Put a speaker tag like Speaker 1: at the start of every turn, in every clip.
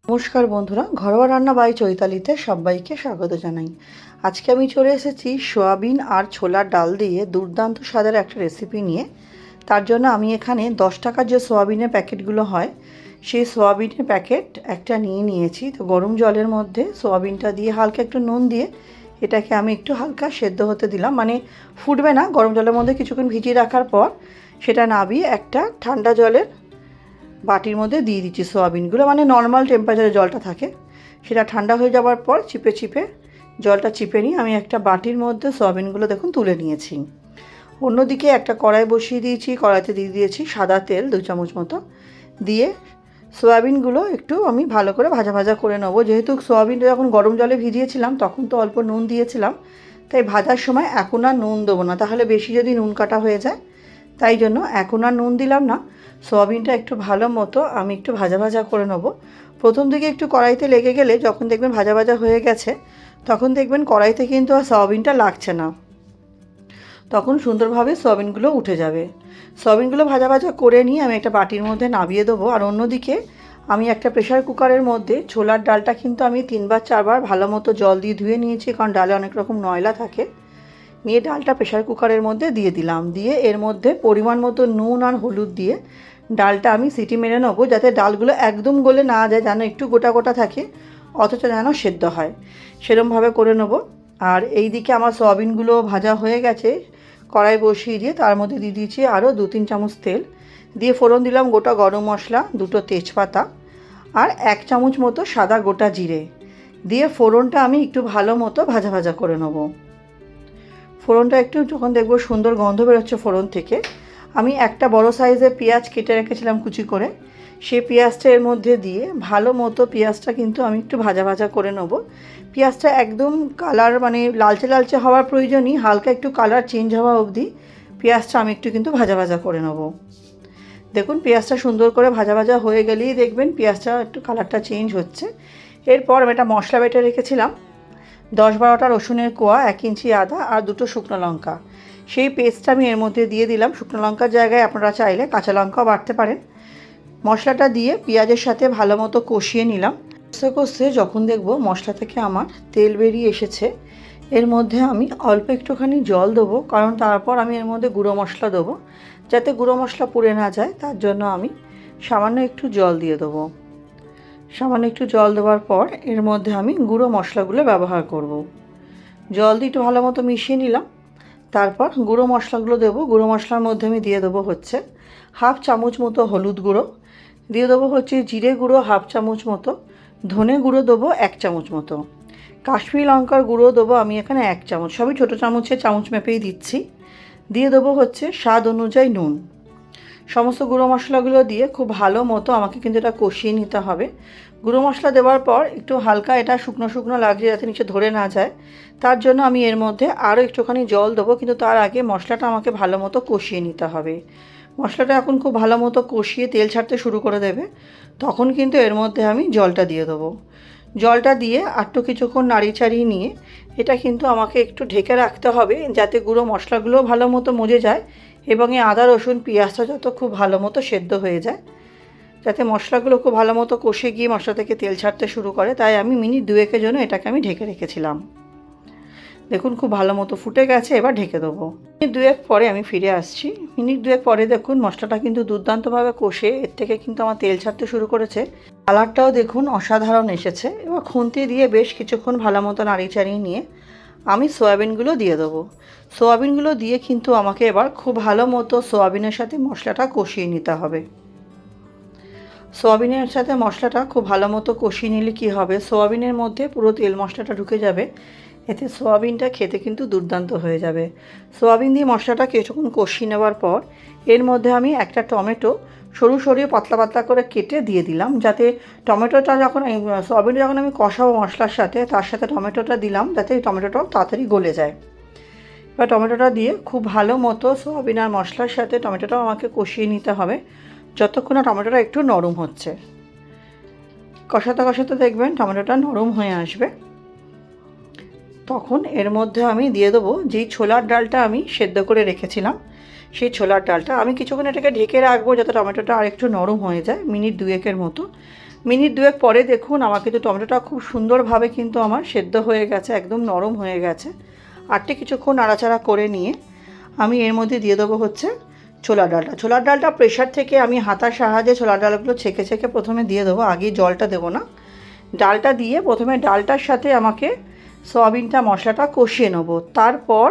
Speaker 1: নমস্কার বন্ধুরা, ঘরোয়া রান্না বাই চৈতালিতে সবাইকে স্বাগত জানাই। আজকে আমি চলে এসেছি সোয়াবিন আর ছোলার ডাল দিয়ে দুর্দান্ত স্বাদের একটা রেসিপি নিয়ে। তার জন্য আমি এখানে 10 টাকার যে সোয়াবিনের প্যাকেটগুলো হয় সেই সোয়াবিনের প্যাকেট একটা নিয়েছি। তো গরম জলের মধ্যে সোয়াবিনটা দিয়ে হালকা একটু নুন দিয়ে এটাকে আমি একটু হালকা সেদ্ধ হতে দিলাম, মানে ফুটবে না, গরম জলের মধ্যে কিছুক্ষণ ভিজিয়ে রাখার পর সেটা নাবিয়ে একটা ঠান্ডা জলের বাটির মধ্যে দিয়ে দিচ্ছি সোয়াবিনগুলো, মানে নর্মাল টেম্পারেচারে জলটা থাকে সেটা ঠান্ডা হয়ে যাওয়ার পর চিপে জলটা চিপে নিয়ে আমি একটা বাটির মধ্যে সোয়াবিনগুলো দেখুন তুলে নিয়েছি। অন্যদিকে একটা কড়াই বসিয়ে দিয়েছি, কড়াইতে দিয়ে দিয়েছি সাদা তেল 2 চামচ মতো দিয়ে সোয়াবিনগুলো একটু আমি ভালো করে ভাজা করে নেবো। যেহেতু সোয়াবিনটা যখন গরম জলে ভিজিয়েছিলাম তখন তো অল্প নুন দিয়েছিলাম, তাই ভাজার সময় এখন আর নুন দেবো না, তাহলে বেশি যদি নুন কাটা হয়ে যায়, তাই জন্য এখন আর নুন দিলাম না। সোয়াবিনটা একটু ভালো মতো আমি একটু ভাজা করে নেব। প্রথম দিকে একটু কড়াইতে লেগে গেলে যখন দেখবেন ভাজা হয়ে গেছে তখন দেখবেন কড়াইতে কিন্তু আর সোয়াবিনটা লাগছে না, তখন সুন্দরভাবে সোয়াবিনগুলো উঠে যাবে। সোয়াবিনগুলো ভাজা করে নিয়ে আমি একটা বাটির মধ্যে নামিয়ে দেবো। আর অন্যদিকে আমি একটা প্রেশার কুকারের মধ্যে ছোলার ডালটা কিন্তু আমি 3-4বার ভালো মতো জল দিয়ে ধুয়ে নিয়েছি, কারণ ডালে অনেক রকম ময়লা থাকে। নিয়ে ডালটা প্রেশার কুকারের মধ্যে দিয়ে দিলাম, দিয়ে এর মধ্যে পরিমাণ মতো নুন আর হলুদ দিয়ে ডালটা আমি সিটি মেরে নেবো, যাতে ডালগুলো একদম গলে না যায়, যেন একটু গোটা থাকে অথচ যেন সেদ্ধ হয়, সেরমভাবে করে নেবো। আর এই দিকে আমার সয়াবিনগুলো ভাজা হয়ে গেছে। কড়াই বসিয়ে দিয়ে তার মধ্যে দিয়ে দিয়েছি আরও 2-3 চামচ তেল, দিয়ে ফোড়ন দিলাম গোটা গরম মশলা, 2টো তেজপাতা আর 1 চামচ মতো সাদা গোটা জিরে দিয়ে ফোড়নটা আমি একটু ভালো মতো ভাজা করে নেবো। ফোড়নটা একটু যখন দেখবো সুন্দর গন্ধ বেরোচ্ছে ফোড়ন থেকে, আমি একটা বড় সাইজের পেঁয়াজ কেটে রেখেছিলাম কুচি করে, সেই পেঁয়াজটা এর মধ্যে দিয়ে ভালো মতো পেঁয়াজটা কিন্তু আমি একটু ভাজা করে নেবো। পেঁয়াজটা একদম কালার মানে লালচে হওয়ার প্রয়োজনই, হালকা একটু কালার চেঞ্জ হওয়া অবধি পেঁয়াজটা আমি একটু কিন্তু ভাজা করে নেবো। দেখুন পেঁয়াজটা সুন্দর করে ভাজা হয়ে গেলেই দেখবেন পেঁয়াজটা একটু কালারটা চেঞ্জ হচ্ছে। এরপর আমি একটা মশলা বেটে রেখেছিলাম 10-12টা রসুনের কোয়া, 1 ইঞ্চি আদা আর 2টো শুকনো লঙ্কা, সেই পেস্টটা আমি এর মধ্যে দিয়ে দিলাম। শুকনো লঙ্কার জায়গায় আপনারা চাইলে কাঁচা লঙ্কাও বাটতে পারেন। মশলাটা দিয়ে পেঁয়াজের সাথে ভালো মতো কষিয়ে নিলাম। কষতে যখন দেখব মশলা থেকে আমার তেল বেরিয়ে এসেছে, এর মধ্যে আমি অল্প একটুখানি জল দেবো, কারণ তারপর আমি এর মধ্যে গুঁড়ো মশলা দেবো, যাতে গুঁড়ো মশলা পুড়ে না যায়, তার জন্য আমি সামান্য একটু জল দিয়ে দেবো। সামান্য একটু জল দেওয়ার পর এর মধ্যে আমি গুঁড়ো মশলাগুলো ব্যবহার করব। জল দিয়ে একটু ভালো মতো মিশিয়ে নিলাম, তারপর গুঁড়ো মশলাগুলো দেবো। গুঁড়ো মশলার মধ্যে আমি দিয়ে দেবো হচ্ছে 1/2 চামচ মতো হলুদ গুঁড়ো, দিয়ে দেবো হচ্ছে জিরে গুঁড়ো 1/2 চামচ মতো, ধনে গুঁড়ো দেবো 1 চামচ মতো, কাশ্মীরি লঙ্কার গুঁড়ো দেবো আমি এখানে 1 চামচ, সবই ছোটো চামচ মেপেই দিচ্ছি। দিয়ে দেবো হচ্ছে স্বাদ অনুযায়ী নুন। সমস্ত গুঁড়ো মশলাগুলো দিয়ে খুব ভালো মতো আমাকে কিন্তু এটা কষিয়ে নিতে হবে। গুঁড়ো মশলা দেওয়ার পর একটু হালকা এটা শুকনো লাগছে, যাতে নিচে ধরে না যায়, তার জন্য আমি এর মধ্যে আরও একটুখানি জল দেবো, কিন্তু তার আগে মশলাটা আমাকে ভালো মতো কষিয়ে নিতে হবে। মশলাটা এখন খুব ভালো মতো কষিয়ে তেল ছাড়তে শুরু করে দেবে, তখন কিন্তু এর মধ্যে আমি জলটা দিয়ে দেবো। জলটা দিয়ে আরটু কিছুক্ষণ নাড়িয়ে নিয়ে এটা কিন্তু আমাকে একটু ঢেকে রাখতে হবে, যাতে গুঁড়ো মশলাগুলো ভালো মতো মজে যায় এবং এই আদা রসুন পেঁয়াজটা যত খুব ভালো মতো সেদ্ধ হয়ে যায়, যাতে মশলাগুলো খুব ভালো মতো কষে গিয়ে মশলা থেকে তেল ছাড়তে শুরু করে। তাই আমি মিনিট 2-এর জন্য এটাকে আমি ঢেকে রেখেছিলাম। দেখুন খুব ভালো মতো ফুটে গেছে, এবার ঢেকে দেবো। মিনিট 2 পরে আমি ফিরে আসছি। মিনিট 2 পরে দেখুন মশলাটা কিন্তু দুর্দান্তভাবে কষে এর থেকে কিন্তু আমার তেল ছাড়তে শুরু করেছে। কালারটাও দেখুন অসাধারণ এসেছে। এবার খুন্তি দিয়ে বেশ কিছুক্ষণ ভালো মতো নাড়িয়ে নিয়ে আমি সয়াবিনগুলো দিয়ে দেবো। সয়াবিনগুলো দিয়ে কিন্তু আমাকে এবার খুব ভালো মতো সয়াবিনের সাথে মশলাটা কষিয়ে নিতে হবে। সয়াবিনের সাথে মশলাটা খুব ভালো মতো কষিয়ে নিলে কী হবে, সয়াবিনের মধ্যে পুরো তেল মশলাটা ঢুকে যাবে, এতে সয়াবিনটা খেতে কিন্তু দুর্দান্ত হয়ে যাবে। সয়াবিন দিয়ে মশলাটা কিছুক্ষণ কষিয়ে নেওয়ার পর এর মধ্যে আমি একটা টমেটো সরু পাতলা করে কেটে দিয়ে দিলাম, যাতে টমেটোটা যখন সয়াবিনটা যখন আমি কষাবো মশলার সাথে, তার সাথে টমেটোটা দিলাম, যাতে টমেটোটাও তাড়াতাড়ি গলে যায়। এবার টমেটোটা দিয়ে খুব ভালো মতো সয়াবিন আর মশলার সাথে টমেটোটাও আমাকে কষিয়ে নিতে হবে, যতক্ষণ না টমেটোটা একটু নরম হচ্ছে। কষাতে দেখবেন টমেটোটা নরম হয়ে আসবে, তখন এর মধ্যে আমি দিয়ে দেবো যেই ছোলার ডালটা আমি সেদ্ধ করে রেখেছিলাম, সেই ছোলার ডালটা আমি কিছুক্ষণ এটাকে ঢেকে রাখবো, যাতে টমেটোটা আরেকটু নরম হয়ে যায়, মিনিট 2-এর মতো। মিনিট দুয়েক পরে দেখুন আমার কিন্তু টমেটোটা খুব সুন্দরভাবে কিন্তু আমার সেদ্ধ হয়ে গেছে, একদম নরম হয়ে গেছে। আরটি কিছুক্ষণ নাড়াচাড়া করে নিয়ে আমি এর মধ্যে দিয়ে দেবো হচ্ছে ছোলার ডালটা। ছোলার ডালটা প্রেশার থেকে আমি হাতার সাহায্যে ছোলার ডালগুলো ছেঁকে ছেঁকে প্রথমে দিয়ে দেবো, আগে জলটা দেবো না। ডালটা দিয়ে প্রথমে ডালটার সাথে আমাকে সয়াবিনটা মশলাটা কষিয়ে নেবো। তারপর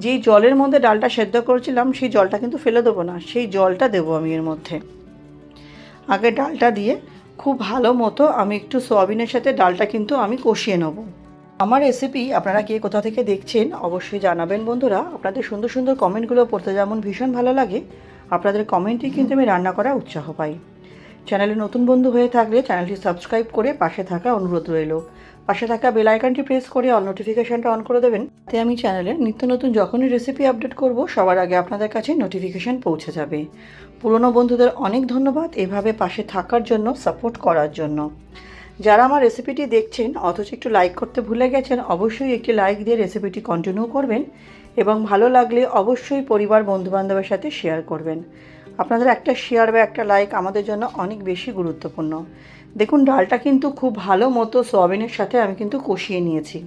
Speaker 1: যেই জলের মধ্যে ডালটা সেদ্ধ করেছিলাম সেই জলটা কিন্তু ফেলে দেবো না, সেই জলটা দেবো আমি এর মধ্যে। আগে ডালটা দিয়ে খুব ভালো মতো আমি একটু সয়াবিনের সাথে ডালটা কিন্তু আমি কষিয়ে নেব। আমার রেসিপি আপনারা কে কোথা থেকে দেখছেন অবশ্যই জানাবেন বন্ধুরা। আপনাদের সুন্দর সুন্দর কমেন্টগুলো পড়তে যেমন ভীষণ ভালো লাগে, আপনাদের কমেন্টেই কিন্তু আমি রান্না করার উৎসাহ পাই। চ্যানেলে নতুন বন্ধু হয়ে থাকলে চ্যানেলটি সাবস্ক্রাইব করে পাশে থাকা অনুরোধ রইল। পাশে থাকা বেল আইকনটি প্রেস করে অল নোটিফিকেশানটা অন করে দেবেন, তাতে আমি চ্যানেলে নিত্য নতুন যখনই রেসিপি আপডেট করব সবার আগে আপনাদের কাছে নোটিফিকেশান পৌঁছে যাবে। পুরনো বন্ধুদের অনেক ধন্যবাদ এভাবে পাশে থাকার জন্য, সাপোর্ট করার জন্য। যারা আমার রেসিপিটি দেখছেন অথচ একটু লাইক করতে ভুলে গেছেন, অবশ্যই একটি লাইক দিয়ে রেসিপিটি কন্টিনিউ করবেন এবং ভালো লাগলে অবশ্যই পরিবার বন্ধুবান্ধবের সাথে শেয়ার করবেন। আপনাদের একটা শেয়ার বা একটা লাইক আমাদের জন্য অনেক বেশি গুরুত্বপূর্ণ। দেখুন ডালটা কিন্তু খুব ভালো মতো সয়াবিনের সাথে আমি কিন্তু কষিয়ে নিয়েছি।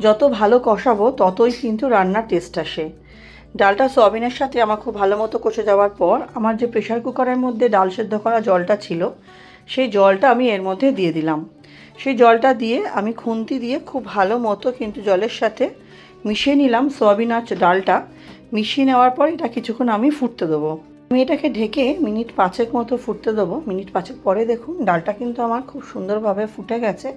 Speaker 1: যত ভালো কষাবো ততই কিন্তু রান্নার টেস্ট আসে। ডালটা সয়াবিনের সাথে আমার খুব ভালো মতো কষে যাওয়ার পর আমার যে প্রেশার কুকারের মধ্যে ডাল সেদ্ধ করা জলটা ছিল সেই জলটা আমি এর মধ্যে দিয়ে দিলাম। সেই জলটা দিয়ে আমি খুন্তি দিয়ে খুব ভালো মতো কিন্তু জলের সাথে মিশিয়ে নিলাম। সয়াবিন আর ডালটা মিশিয়ে নেওয়ার পর এটা কিছুক্ষণ আমি ফুটতে দেবো। আমি এটাকে ঢেকে মিনিট 5 মতো ফুটতে দেবো। মিনিট 5 পরে দেখুন ডালটা কিন্তু আমার খুব সুন্দরভাবে ফুটে গেছে।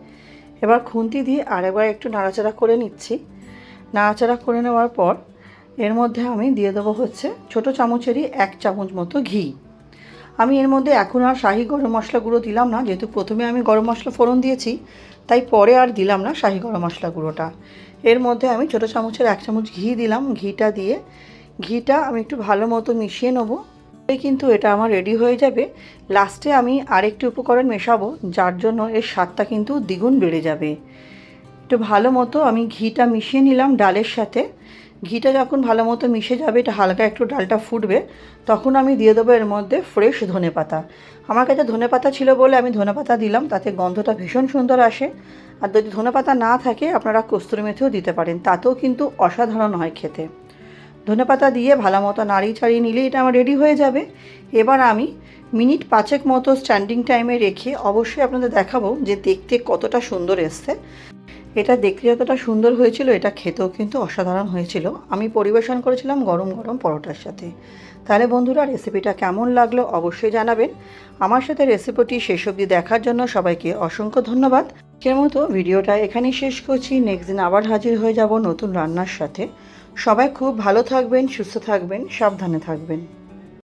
Speaker 1: এবার খুন্তি দিয়ে আরেকবার একটু নাড়াচাড়া করে নিচ্ছি। নাড়াচাড়া করে নেওয়ার পর এর মধ্যে আমি দিয়ে দেবো হচ্ছে ছোটো চামচেরই 1 চামচ মতো ঘি। আমি এর মধ্যে এখন আর শাহি গরম মশলা গুঁড়ো দিলাম না, যেহেতু প্রথমে আমি গরম মশলা ফোড়ন দিয়েছি, তাই পরে আর দিলাম না শাহি গরম মশলা গুঁড়োটা। এর মধ্যে আমি ছোটো চামচের 1 চামচ ঘি দিলাম। ঘিটা আমি একটু ভালো মতো মিশিয়ে নেবো। কিন্তু এটা আমার রেডি হয়ে যাবে। লাস্টে আমি আরেকটি উপকরণ মেশাবো, যার জন্য এর স্বাদটা কিন্তু দ্বিগুণ বেড়ে যাবে। একটু ভালো মতো আমি ঘিটা মিশিয়ে নিলাম ডালের সাথে। ঘিটা যখন ভালো মতো মিশে যাবে, এটা হালকা একটু ডালটা ফুটবে, তখন আমি দিয়ে দেবো এর মধ্যে ফ্রেশ ধনেপাতা। আমার কাছে ধনেপাতা ছিল বলে আমি ধনেপাতা দিলাম, তাতে গন্ধটা ভীষণ সুন্দর আসে। আর যদি ধনেপাতা না থাকে আপনারা কস্তুরি মেথিও দিতে পারেন, তাতেও কিন্তু অসাধারণ হয় খেতে। ধনেপাতা দিয়ে ভালো মতো নাড়িয়ে চাড়িয়ে নিলে এটা আমার রেডি হয়ে যাবে। এবার আমি মিনিট 5 মতো স্ট্যান্ডিং টাইমে রেখে অবশ্যই আপনাদের দেখাবো যে দেখতে কতটা সুন্দর এসছে। এটা দেখতে যতটা সুন্দর হয়েছিল, এটা খেতেও কিন্তু অসাধারণ হয়েছিল। আমি পরিবেশন করেছিলাম গরম গরম পরোটার সাথে। তাহলে বন্ধুরা রেসিপিটা কেমন লাগলো অবশ্যই জানাবেন। আমার সাথে রেসিপিটি শেষ অবধি দেখার জন্য সবাইকে অসংখ্য ধন্যবাদ। আজকের মতো ভিডিওটা এখানেই শেষ করছি। নেক্সট দিন আবার হাজির হয়ে যাব নতুন রান্নার সাথে। সবাই খুব ভালো থাকবেন, সুস্থ থাকবেন, সাবধানে থাকবেন।